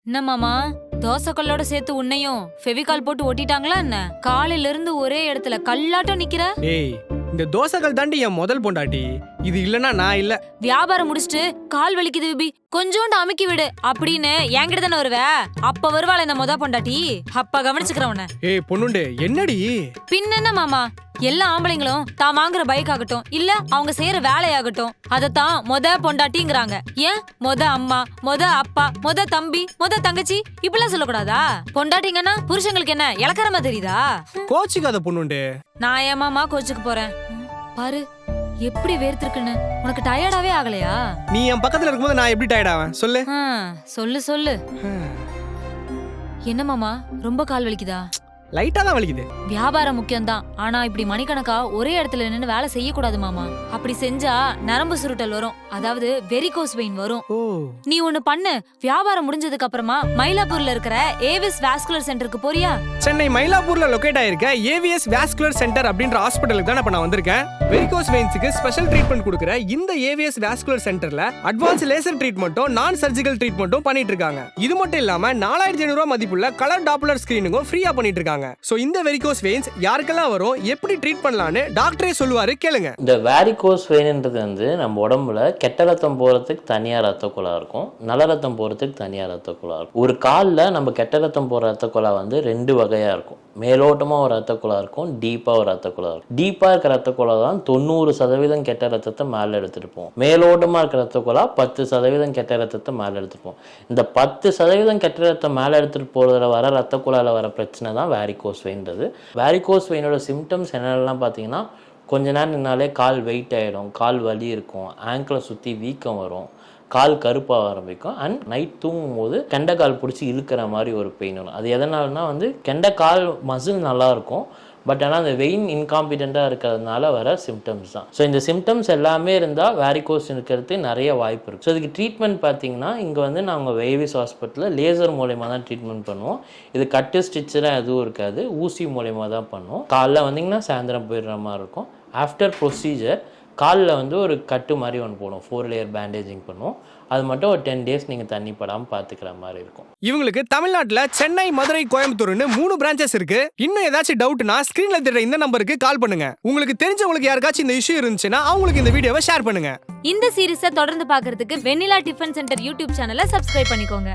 என்ன மாமா, தோசைக்கல்லோட சேர்த்து உன்னையும் ஃபெவிகால் போட்டு ஒட்டிட்டாங்களா என்ன? காலையில இருந்து ஒரே இடத்துல கல்லாட்டம் நிக்கிற. ஏய், இந்த தோசைகள் தாண்டி என் முதல் பொண்டாட்டி. இது இல்லனா நான் இல்ல. வியாபாரம் முடிச்சிட்டு கால் வலிக்குது விபி, கொஞ்சோண்டு அமுக்கி விடு அப்படின்னு என்கிட்ட தானே வருவ. அப்ப வருவாள் என்ன முத பொண்டாட்டி. அப்ப கவனிச்சுக்கிறேன் உன்னை. ஏய் பொண்ணுண்டு, என்னடி? பின்ன என்ன மாமா, எல்லா ஆம்பளைங்களும் தான் வாங்குற பைக் ஆகட்டும் இல்ல அவங்க செய்யற வேலையாகட்டும் அதத்தான் மொத பொண்டாட்டிங்கிறாங்க. ஏன் மொத அம்மா, மொத அப்பா, மொத தம்பி, மொத தங்கச்சி இப்படிலாம் சொல்லக்கூடாதா? பொண்டாட்டிங்கன்னா புருஷங்களுக்கு என்ன இலக்கரமா தெரியுதா? கோச்சிக்காத பொண்ணுண்டு. நான் ஏமாமா கோச்சுக்கு போறேன் பாரு, எப்படி வேர்த்திருக்குன்னு. உனக்கு டயர்டாவே ஆகலையா? நீ என் பக்கத்துல இருக்கும்போது நான் எப்படி டயர்ட் ஆவேன் சொல்லு. சொல்லு சொல்லு. என்ன மாமா, ரொம்ப கால் வலிக்குதா? லைட்டா தான் வலிக்குது. வியாபாரம் முக்கியம்தான், ஆனா இப்படி மணிக்கணக்கா ஒரே இடத்துல நின்னு வேலை செய்யக்கூடாது மாமா. அப்படி செஞ்சா நரம்பு சுருட்டல் வரும், அதாவது வெரிகோஸ் வெயின் வரும். நீ ஒண்ணு பண்ணு, வியாபாரம் முடிஞ்சதுக்கு அப்புறமா மயிலாப்பூர்ல இருக்கிற ஏவிஎஸ் வாஸ்குலர் சென்டருக்கு போறியா? சென்னை மயிலாப்பூர்ல லொகேட் ஆயிருக்க ஏவிஎஸ் வாஸ்குலர் சென்டர் அப்படின்ற ஹாஸ்பிடலுக்கு தான் நான் வந்திருக்கேன். வெரிகோஸ் வெயின்ஸ்க்கு ஸ்பெஷல் ட்ரீட்மெண்ட் கொடுக்குற இந்த ஏவிஎஸ் வாஸ்குலர் சென்டர்ல அட்வான்ஸ் லேசர் ட்ரீட்மெண்ட்டும் நான் சர்ஜிக்கல் ட்ரீட்மெண்ட்டும் பண்ணிட்டு இருக்காங்க. இது மட்டும் இல்லாம 4500 ரூபாய் மதிப்புள்ள கலர் டாப்லர் ஸ்கிரீனிங்கும் ஃப்ரீயா பண்ணிட்டு இருக்காங்க. சோ இந்த வெரிகோஸ் வெயின்ஸ் யாருக்கெல்லாம் வரும், எப்படி ட்ரீட் பண்ணலாம்னு டாக்டரே சொல்லுவாரு, கேளுங்க. இந்த வெரிகோஸ் வெயின்ன்றது வந்து நம்ம உடம்புல கெட்ட ரத்தம் போறதுக்கு தனியா ரத்த குழாய் இருக்கும், நல்ல ரத்தம் போறதுக்கு தனியா ரத்த குழாய் இருக்கும். ஒரு கால்ல நம்ம கெட்ட ரத்தம் போற ரத்த குழாய் வந்து 2 வகையா இருக்கும். மேலோட்டமா ஒரு ரத்த குழாய் இருக்கும், டீப்பா ஒரு ரத்த குழாய் இருக்கும். டீப்பா இருக்கிற ரத்த குழாய் தான் 90% கெட்ட ரத்தத்தை மேல எடுத்துட்டு போகும். மேலோட்டமா இருக்கிற ரத்த குழாய் 10% கெட்ட ரத்தத்தை மேல எடுத்துட்டு போகும். இந்த 10% கெட்ட ரத்தம் மேல எடுத்துட்டு போறதுல வர ரத்த குழாயில வர பிரச்சனை தான் வேரிகோஸ் வெயின்றது. வேரிகோஸ் வெயினோட சிம்டம்ஸ் என்னெல்லாம் பார்த்தீங்கன்னா, கொஞ்ச நேரம் நின்னாலே கால் வெயிட் ஆகிடும், கால் வலி இருக்கும், ஆங்கிளை சுற்றி வீக்கம் வரும், கால் கருப்பாக ஆரம்பிக்கும், அண்ட் நைட் தூங்கும் போது கெண்டைக்கால் பிடிச்சி இழுக்கிற மாதிரி ஒரு பெயின் வரும். அது எதனாலனா வந்து கெண்டைக்கால் மசில் நல்லா இருக்கும், பட் ஆனால் அந்த வெயின் இன்காம்பிடென்ட்டாக இருக்கிறதுனால வர சிம்டம்ஸ் தான். ஸோ இந்த சிம்டம்ஸ் எல்லாமே இருந்தால் வேரிகோஸ் இருக்கிறது நிறைய வாய்ப்பு இருக்குது. ஸோ இதுக்கு ட்ரீட்மெண்ட் பார்த்தீங்கன்னா, இங்கே வந்து நாங்கள் ஏவிஎஸ் ஹாஸ்பிட்டலில் லேசர் மூலயமா தான் ட்ரீட்மெண்ட் பண்ணுவோம். இது கட்டு ஸ்டிச்செலாம் எதுவும் இருக்காது, ஊசி மூலயமா தான் பண்ணுவோம். காலைல வந்தீங்கன்னா சாயந்தரம் போயிடுற மாதிரி இருக்கும். ஆஃப்டர் ப்ரொசீஜர் காலில் வந்து ஒரு கட்டு மாதிரி ஒன்று போடுவோம், 4 லேயர் பேண்டேஜிங் பண்ணுவோம். அது மட்டும் ஒரு 10 டேஸ் நீங்கள் தண்ணி படாமல் பார்த்துக்கிற மாதிரி இருக்கும். இவங்களுக்கு தமிழ்நாட்டில் சென்னை, மதுரை, கோயம்புத்தூர்னு 3 பிரான்ச்சஸ் இருக்கு. இன்னும் ஏதாச்சும் டவுட்னா ஸ்கிரீன்ல தெரியற இந்த நம்பருக்கு கால் பண்ணுங்க. உங்களுக்கு தெரிஞ்சவங்களுக்கு யாருக்காச்சும் இந்த இஷ்யூ இருந்துச்சுன்னா அவங்களுக்கு இந்த வீடியோவை ஷேர் பண்ணுங்க. இந்த சீரிஸை தொடர்ந்து பார்க்கிறதுக்கு வெண்ணிலா டிஃபன் சென்டர் யூடியூப் சேனலை சப்ஸ்கிரைப் பண்ணிக்கோங்க.